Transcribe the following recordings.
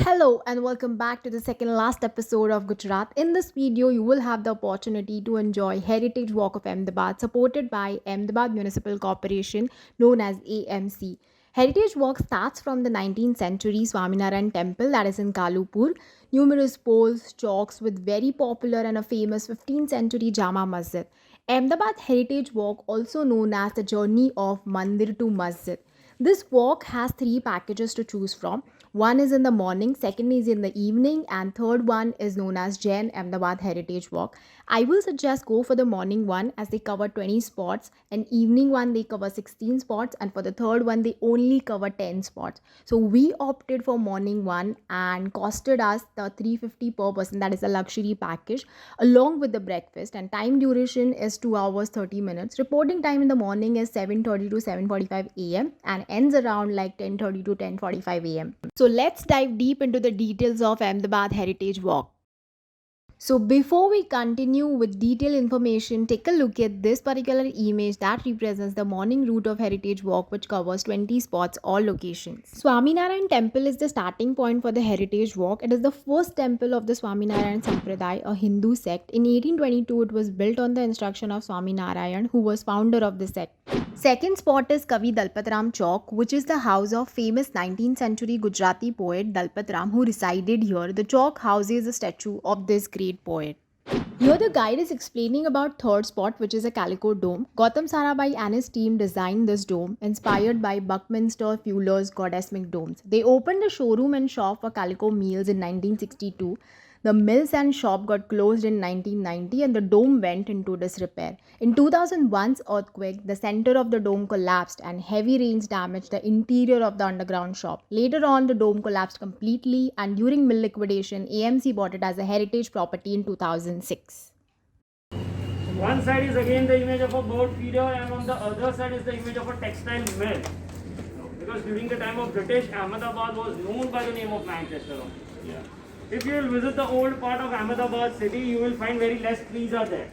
Hello and welcome back to the second last episode of Gujarat. In this video, you will have the opportunity to enjoy Heritage Walk of Ahmedabad supported by Ahmedabad Municipal Corporation known as AMC. Heritage Walk starts from the 19th century Swaminarayan temple that is in Kalupur. Numerous poles, chalks with very popular and a famous 15th century Jama Masjid. Ahmedabad Heritage Walk, also known as the journey of Mandir to Masjid. This walk has three packages to choose from. One is in the morning, second is in the evening, and third one is known as Jain Ahmedabad Heritage Walk. I will suggest go for the morning one as they cover 20 spots, and evening one they cover 16 spots, and for the third one they only cover 10 spots. So we opted for morning one and costed us the 350 per person, that is a luxury package, along with the breakfast, and time duration is 2 hours 30 minutes. Reporting time in the morning is 7:30 to 7:45 a.m. and ends around like 10:30 to 10:45 a.m. So let's dive deep into the details of Ahmedabad Heritage Walk. So before we continue with detailed information, take a look at this particular image that represents the morning route of Heritage Walk, which covers 20 spots, all locations. Swaminarayan Temple is the starting point for the Heritage Walk. It is the first temple of the Swaminarayan Sampradaya, a Hindu sect. In 1822, it was built on the instruction of Swaminarayan, who was founder of the sect. Second spot is Kavi Dalpatram Chowk, which is the house of famous 19th century Gujarati poet Dalpatram, who resided here. The chowk houses a statue of this great poet. Here the guide is explaining about third spot, which is a Calico Dome. Gautam Sarabhai and his team designed this dome inspired by Buckminster Fuller's Goddess Domes. They opened a showroom and shop for Calico meals in 1962. The mills and shop got closed in 1990 and the dome went into disrepair. In 2001's earthquake, the center of the dome collapsed and heavy rains damaged the interior of the underground shop. Later on, the dome collapsed completely and during mill liquidation, AMC bought it as a heritage property in 2006. One side is again the image of a bird feeder and on the other side is the image of a textile mill. Because during the time of British, Ahmedabad was known by the name of Manchester. Yeah. If you will visit the old part of Ahmedabad city, you will find very less trees are there.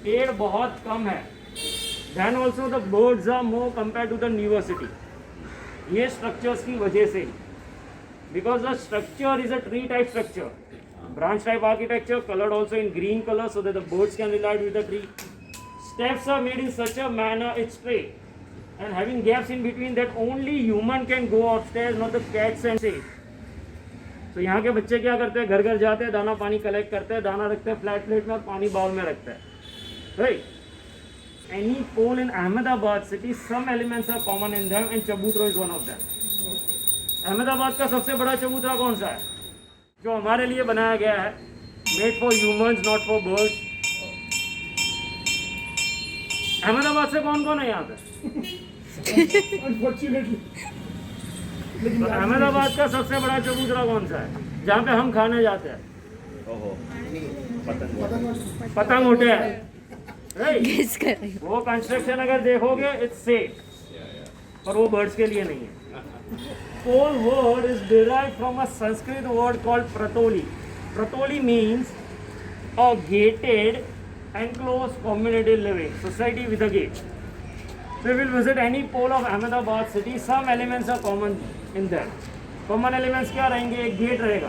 पेड़ बहुत कम है. Then also the birds are more compared to the newer city. ये structures की वजह से. Because the structure is a tree type structure. Branch type architecture, colored also in green color so that the birds can reside with the tree. Steps are made in such a manner it's straight. And having gaps in between that only human can go upstairs, not the cats and safe. तो यहाँ के बच्चे क्या करते हैं, घर घर जाते हैं, दाना पानी कलेक्ट करते हैं, दाना रखते हैं फ्लैट प्लेट में और पानी बाउल में रखते हैं. Right. Any pol in Ahmedabad city, some elements are common in them and chabutra is one of them. Ahmedabad का सबसे बड़ा चबूतरा कौन सा है? जो हमारे लिए बनाया गया है, made for humans not for birds. Ahmedabad से कौन कौन है यहाँ पे? अनफॉर्चुनेटली. तो अहमदाबाद का सबसे बड़ा चबूतरा कौन सा है जहाँ पे हम खाने जाते हैं? पतंग होते हैं. वो कंस्ट्रक्शन अगर देखोगे इट्स सेफ, पर वो बर्ड्स के लिए नहीं है. Whole word is derived from a Sanskrit word called pratoli. Pratoli means a gated, enclosed community living society with a gate. So we will visit any pole of Ahmedabad city. Some elements are common in them. Common elements क्या रहेंगे? एक gate रहेगा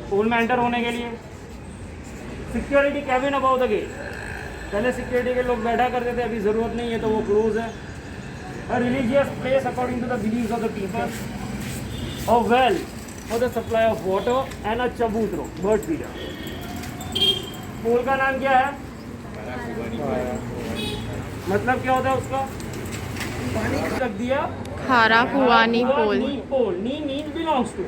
पोल में enter होने के लिए. Security cabin about the gate. पहले security के लोग बैठा करते थे, अभी ज़रूरत नहीं है तो वो क्लोज है. A religious place according to the beliefs of the people. A well for the supply of water and a chabutro, bird feeder. पोल का नाम क्या है? मतलब क्या होता है उसका? पानी रख दिया. Khara Phuwani Pole. Pole. Ni means belongs to.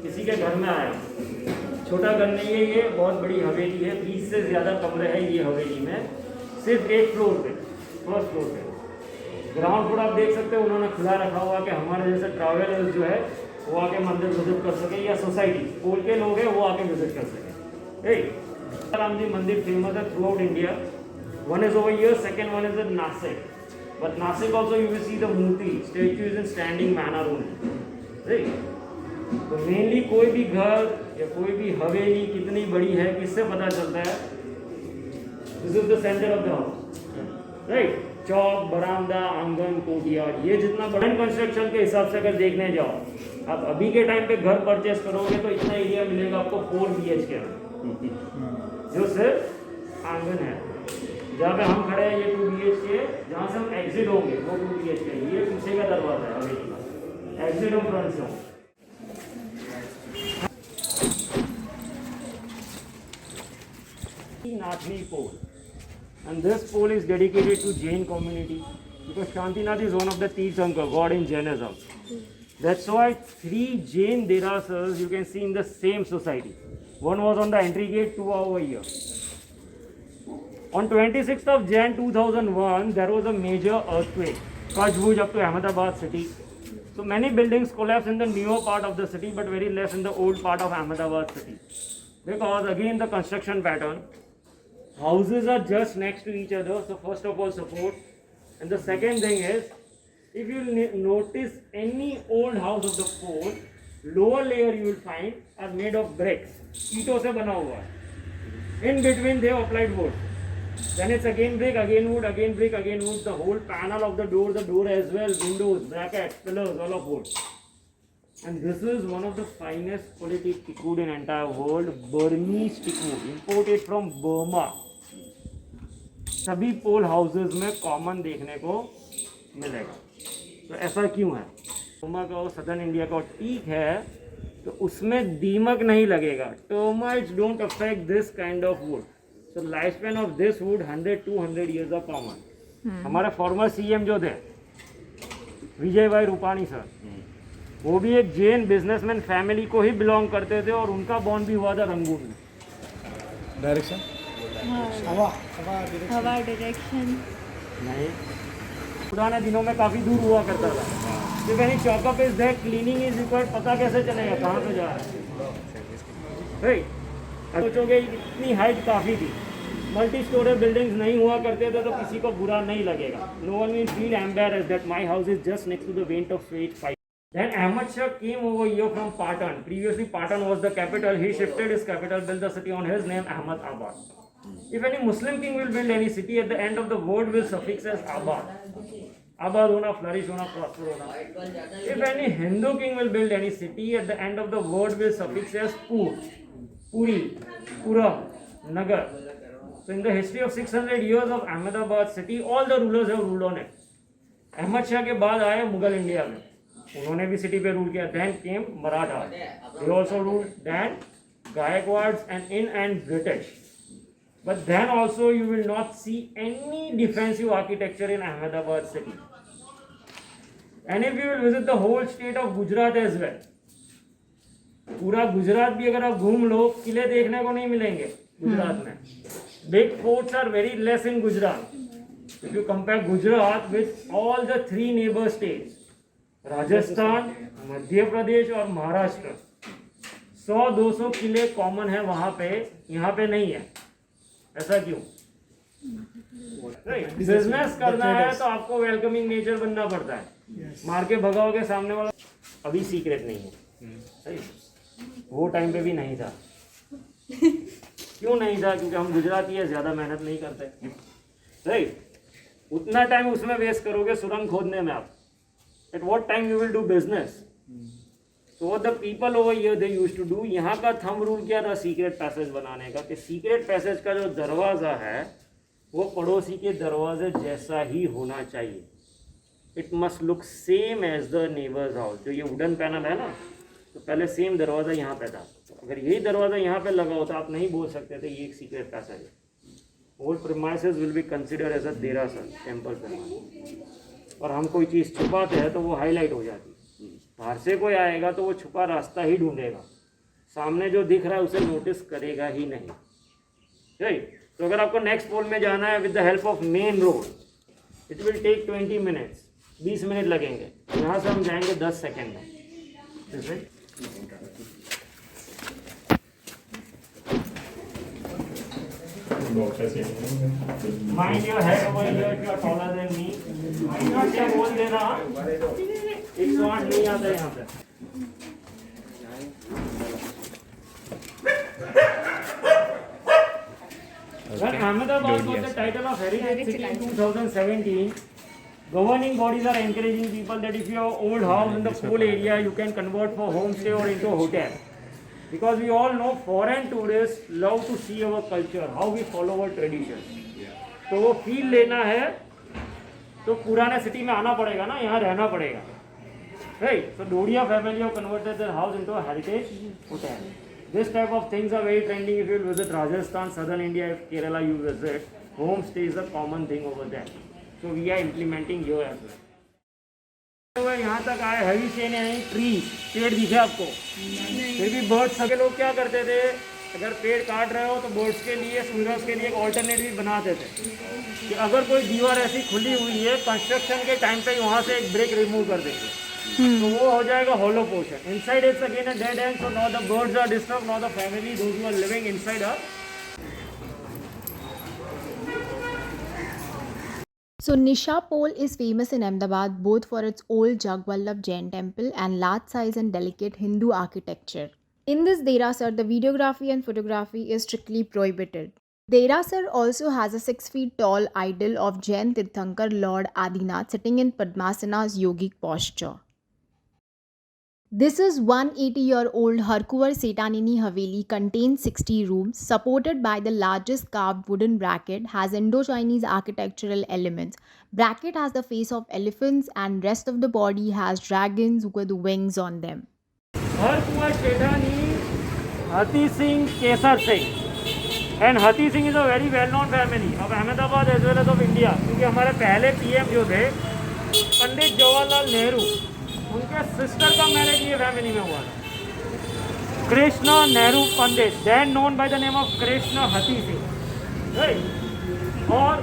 किसी के घर में आया, छोटा घर नहीं है ये, बहुत बड़ी हवेली है, 20 से ज़्यादा कमरे हैं ये हवेली में, सिर्फ एक फ्लोर पे, फर्स्ट फ्लोर पे. ग्राउंड फ्लोर आप देख सकते हो उन्होंने खुला रखा हुआ कि हमारे जैसे ट्रैवलर्स जो है वो आके मंदिर विजिट कर सके, या सोसाइटी पोल के लोग हैं वो आके विजिट कर सके. राम जी मंदिर फेमस है throughout India. One is over here, second one is in Nashik. But Nashik also you will see the मूर्ति, statue is in standing manner only. तो मेनली कोई भी घर या कोई भी हवेली कितनी बड़ी है किससे पता चलता है? This is the centre of the house, right? चौक, बरामदा, आंगन, कोर्टयार्ड, ये जितना बड़ा कंस्ट्रक्शन के हिसाब से अगर देखने जाओ, आप अभी के टाइम पे घर परचेस करोगे तो इतना एरिया मिलेगा आपको 4 BHK में, जो सिर्फ आंगन है। जहाँ पे हम खड़े हैं ये 2 BHK, जहाँ से हम एग्जिट होंगे वो 2 BHK, ये पीछे का दरवाजा है हवेली का, एग्जिट हम फ्रंट से होंगे। Nathni pole, and this pole is dedicated to Jain community because Shantinath is one of the Tirthankar god in Jainism. That's why 3 Jain derasas you can see in the same society. One was on the entry gate, 2 over here. On 26th of Jan 2001, there was a major earthquake, Kutch Bhuj up to Ahmedabad city. So many buildings collapsed in the newer part of the city, but very less in the old part of Ahmedabad city. Because again the construction pattern, houses are just next to each other, so first of all support. And the second thing is, if you notice any old house of the pole, lower layer you will find are made of bricks, ईंटों से बना हुआ है. In between they have applied wood. Then it's again brick, again wood, again brick, again wood. The whole panel of the door as well, windows, brackets, pillars, all of wood. And this is one of the finest quality teakwood in entire world, Burmese teakwood, imported from Burma. सभी पोल houses में common देखने को मिलेगा. तो ऐसा क्यों है? Burma का और सदर्न इंडिया का टीक है तो उसमें दीमक नहीं लगेगा. Termites don't affect this kind of would. So life span of this would 100-200 years of common. हमारे फॉर्मर CM जो थे विजय भाई रूपाणी सर, वो भी एक जैन बिजनेसमैन फैमिली को ही बिलोंग करते थे और उनका बॉर्न भी हुआ था रंगून में. डायरेक्शन हवा डायरेक्शन नहीं, पुराने दिनों में काफ़ी दूर हुआ करता था. तो यानी चौकअप is that, cleaning is required, पता कैसे चलेगा कहाँ पे जा रहा है? सोचोगे इतनी हाइट काफ़ी थी, मल्टी स्टोरेज बिल्डिंग्स नहीं हुआ करते थे तो किसी को बुरा नहीं लगेगा. No one will feel embarrassed that my house is just next to the vent of straight fight. Then Ahmad Shah came over here from Patan. Previously Patan was the capital. He shifted his capital, built the city on his name, Ahmedabad. If any Muslim king will build any city, at the end of the word will suffix as Abad. Abad hona, flourish hona, prosper hona. If any Hindu king will build any city, at the end of the word will suffix as Pur, Puri, Puram, Nagar. So in the history of 600 years of Ahmedabad city, all the rulers have ruled on it. Ahmad Shah के बाद आए Mughal India में, उन्होंने भी city पे rule किया. Then came Maratha, they also ruled. Then Gaikwads and British. But then also you will not see any defensive architecture in Ahmedabad city. And if you will visit the whole state of Gujarat as well, पूरा गुजरात भी अगर आप घूम लो, किले देखने को नहीं मिलेंगे गुजरात में. Big forts are very less in Gujarat. If you compare Gujarat with all the 3 neighbor states, Rajasthan, Madhya Pradesh और महाराष्ट्र, 100-200 किले कॉमन है वहां पे, यहाँ पे नहीं है. ऐसा क्यों? बिजनेस करना है तो आपको वेलकमिंग नेचर बनना पड़ता है. मार के भगाओगे सामने वाला. अभी सीक्रेट नहीं है, सही? वो टाइम पे भी नहीं था. क्यों नहीं था? क्योंकि हम गुजराती है, ज्यादा मेहनत नहीं करते, राइट? उतना टाइम उसमें वेस्ट करोगे सुरंग खोदने में आप. At what time you will do business? So what the people over here they used to do, यहाँ का थंब रूल क्या था सीक्रेट पैसेज बनाने का, कि सीक्रेट पैसेज का जो दरवाज़ा है वो पड़ोसी के दरवाजे जैसा ही होना चाहिए. It must look same as the neighbours house. जो ये वुडन पैनल है ना, तो पहले सेम दरवाज़ा यहाँ पे था. अगर यही दरवाज़ा यहाँ पे लगा होता आप नहीं बोल सकते थे ये एक सीक्रेट पैसेज है. All premises will be considered as a derasar, temple premise. और हम कोई चीज़ छुपाते हैं तो वो हाईलाइट हो जाती है. बाहर से कोई आएगा तो वो छुपा रास्ता ही ढूंढेगा, सामने जो दिख रहा है उसे नोटिस करेगा ही नहीं, राइट? तो अगर आपको नेक्स्ट पोल में जाना है with the help of main road, it will take 20 minutes, 20 minute लगेंगे. यहाँ से हम जाएंगे 10 सेकेंड में. Mind your head over here if you are taller than me. बोल देना 108 नहीं आता यहाँ पे. When Ahmedabad got the title of Heritage City in 2017, governing bodies are encouraging people that if you have old house in the pool area, you can convert for homestay or into a hotel. Because we all know foreign tourists love to see our culture, how we follow our traditions. तो वो feel लेना है तो पुराने city में आना पड़ेगा ना, यहाँ रहना पड़ेगा. Right? So Dodia family have converted their house into a heritage hotel. This type of things are very trending if you visit Rajasthan, southern India, if Kerala you visit. Homestay is a common thing over there. So we are implementing here as well. यहाँ तक आए heavy chain यानी tree, पेड़ दिखे आपको? फिर भी birds सभी लोग क्या करते थे, अगर पेड़ काट रहे हो तो बर्ड्स के लिए, स्क्विरल्स के लिए एक ऑल्टरनेटिव बनाते थे कि अगर कोई दीवार ऐसी खुली हुई है कंस्ट्रक्शन के टाइम पे वहाँ से एक ब्रेक रिमूव कर देंगे, तो वो हो जाएगा hollow portion. Inside it's again a dead end, so now the birds are disturbed, now the family, those who are living inside are. So Nisha Pole is famous in Ahmedabad both for its old Jagvallabh Jain temple and large size and delicate Hindu architecture. In this Derasar, the videography and photography is strictly prohibited. Derasar also has a 6 feet tall idol of Jain Tirthankar Lord Adinath sitting in Padmasana's yogic posture. This is 180-year-old Harkuvar Setanini Haveli, contains 60 rooms, supported by the largest carved wooden bracket, has Indo-Chinese architectural elements. Bracket has the face of elephants and rest of the body has dragons with wings on them. Harkuvar Setani Hathi Singh Kesar Singh. And Hathi Singh is a very well-known family of Ahmedabad as well as of India. क्योंकि हमारे पहले PM जो थे पंडित जवाहरलाल नेहरू, उनके sister का marriage ये family में हुआ था. Krishna Nehru Pandit, then known by the name of Krishna Hutheesing. Right. और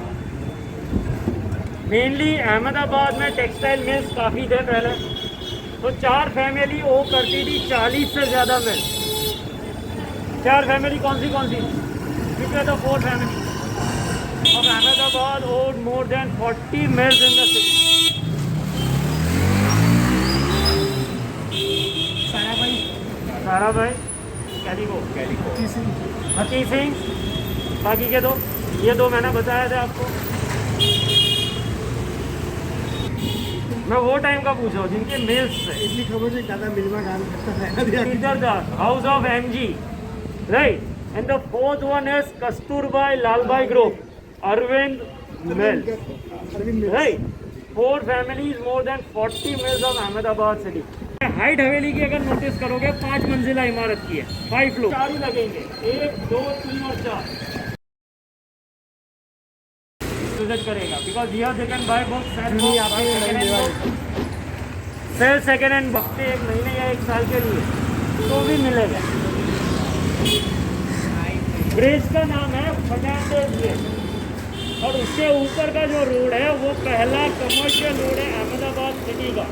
मेनली अहमदाबाद में टेक्सटाइल मिल्स काफ़ी थे पहले, तो 4 फैमिली वो करती थी 40 से ज़्यादा मिल. 4 फैमिली कौन सी? Which were the 4 families of Ahmedabad owned more than 40 mills in the city. सारा भाई, कैलिको, हकी सिंह, बाकी के 2, ये 2 मैंने बताया था आपको. मैं वो टाइम का पूछा हूँ जिनके मिल्स से. इतनी खबर से ज़्यादा मिल में काम करता है. Siddhartha, House of MG, right? And the 4th one is Kasturbai Lalbai Group, Arvind Mill, right? 4 families, more than 40 mills of Ahmedabad city. Height हवेली की अगर नोटिस करोगे 5 मंजिला इमारत की है, 5 फ्लोर. 4 ही लगेंगे, 1, 2, 3 और 4. विजिट करेगा because here they can buy books, sell second hand बक्से 1 महीने या 1 साल के लिए तो भी मिलेगा. ब्रिज का नाम है फर्नांडिस ब्रिज और उसके ऊपर का जो रोड है वो पहला कमर्शियल रोड है अहमदाबाद सिटी का.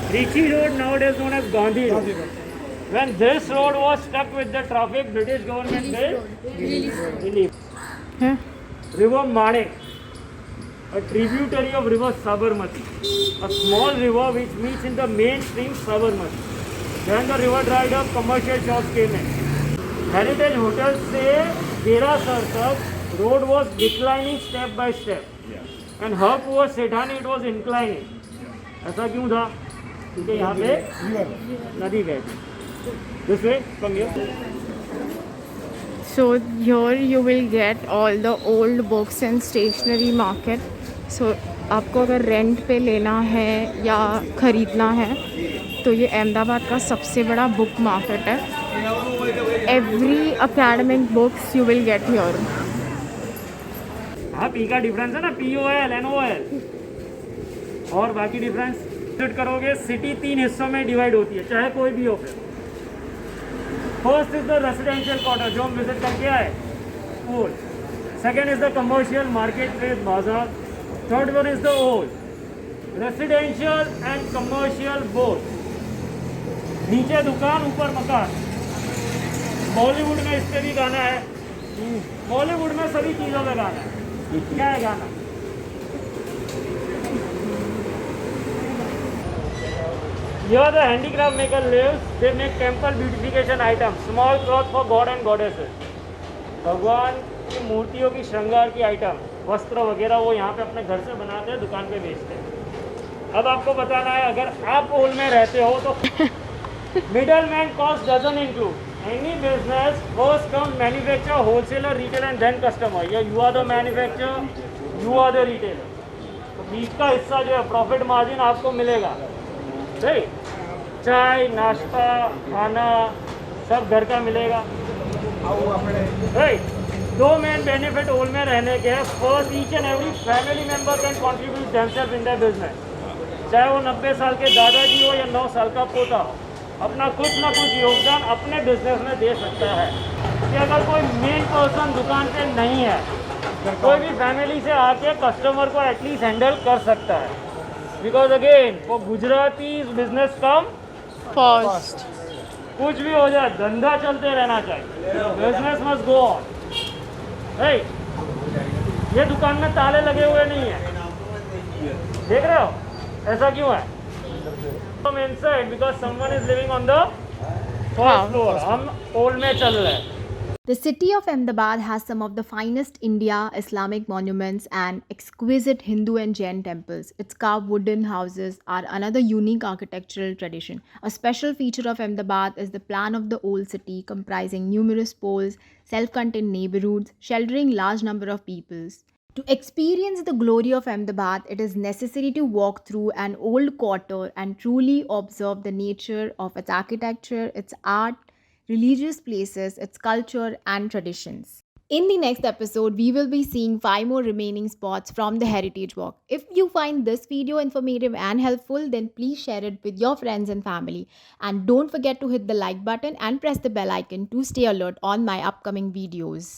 Rishi Road, nowadays known as Gandhi Road. When this road was stuck with the traffic, British government built relief. River Manek, a tributary of river Sabarmati, a small river which meets in the main stream Sabarmati. When the river dried up, commercial shops came in. Heritage Hotel से Derasar तक road was declining step by step. And Harkuvar Sethani it was inclining. ऐसा क्यों था? क्योंकि यहाँ पे नदी बहती. This way, from here. So here you will get all the old books and stationery market. So आपको अगर रेंट पे लेना है या ख़रीदना है तो ये अहमदाबाद का सबसे बड़ा बुक मार्केट है. Every academic books you will get here. हाँ, पी का डिफरेंस है ना, POL, NOL. और बाकी डिफरेंस विजिट करोगे. सिटी 3 हिस्सों में डिवाइड होती है, चाहे कोई भी हो. First is the residential quarter जो हम विजिट करके आए, school. Second is the commercial market place बाजार. Third one is the old residential and commercial both. नीचे दुकान, ऊपर मकान. बॉलीवुड में इस पे भी गाना है. बॉलीवुड में सभी चीज़ों में गाना है. क्या है गाना? Here the handicraft maker lives. They make temple beautification items, small cloth for God and goddesses. भगवान की मूर्तियों की श्रृंगार की आइटम, वस्त्र वगैरह वो यहाँ पे अपने घर से बनाते हैं, दुकान पे बेचते हैं। अब आपको बताना है, अगर आप ओल में रहते हो तो middle man cost doesn't include any business, first come manufacture, wholesaler, retail and then customer. या you are the manufacture, you are the retailer. तो बीच का हिस्सा जो है प्रॉफिट मार्जिन आपको मिलेगा। सही, चाय नाश्ता खाना सब घर का मिलेगा। राइट, दो मेन बेनिफिट ओल में रहने के हैं। First, each and every family member can contribute themself in the business. चाहे वो 90 साल के दादाजी हो या 9 साल का पोता हो, अपना कुछ ना कुछ योगदान अपने बिजनेस में दे सकता है। कि अगर कोई मेन पर्सन दुकान पे नहीं है, कोई भी फैमिली से आके कस्टमर को एटलीस्ट हैंडल कर सकता है। Because again for Gujarati business come First. कुछ भी हो जाए, धंधा चलते रहना चाहिए, business must go on. Right, ये दुकान में ताले लगे हुए नहीं है, देख रहे हो ऐसा क्यों है? हम inside because someone is living on the first floor. हम ओल्ड में चल रहे हैं। The city of Ahmedabad has some of the finest India Islamic monuments and exquisite Hindu and Jain temples. Its carved wooden houses are another unique architectural tradition. A special feature of Ahmedabad is the plan of the old city, comprising numerous poles, self-contained neighborhoods, sheltering large number of peoples. To experience the glory of Ahmedabad, it is necessary to walk through an old quarter and truly observe the nature of its architecture, its art, religious places, its culture, and traditions. In the next episode, we will be seeing 5 more remaining spots from the Heritage Walk. If you find this video informative and helpful, then please share it with your friends and family. And don't forget to hit the like button and press the bell icon to stay alert on my upcoming videos.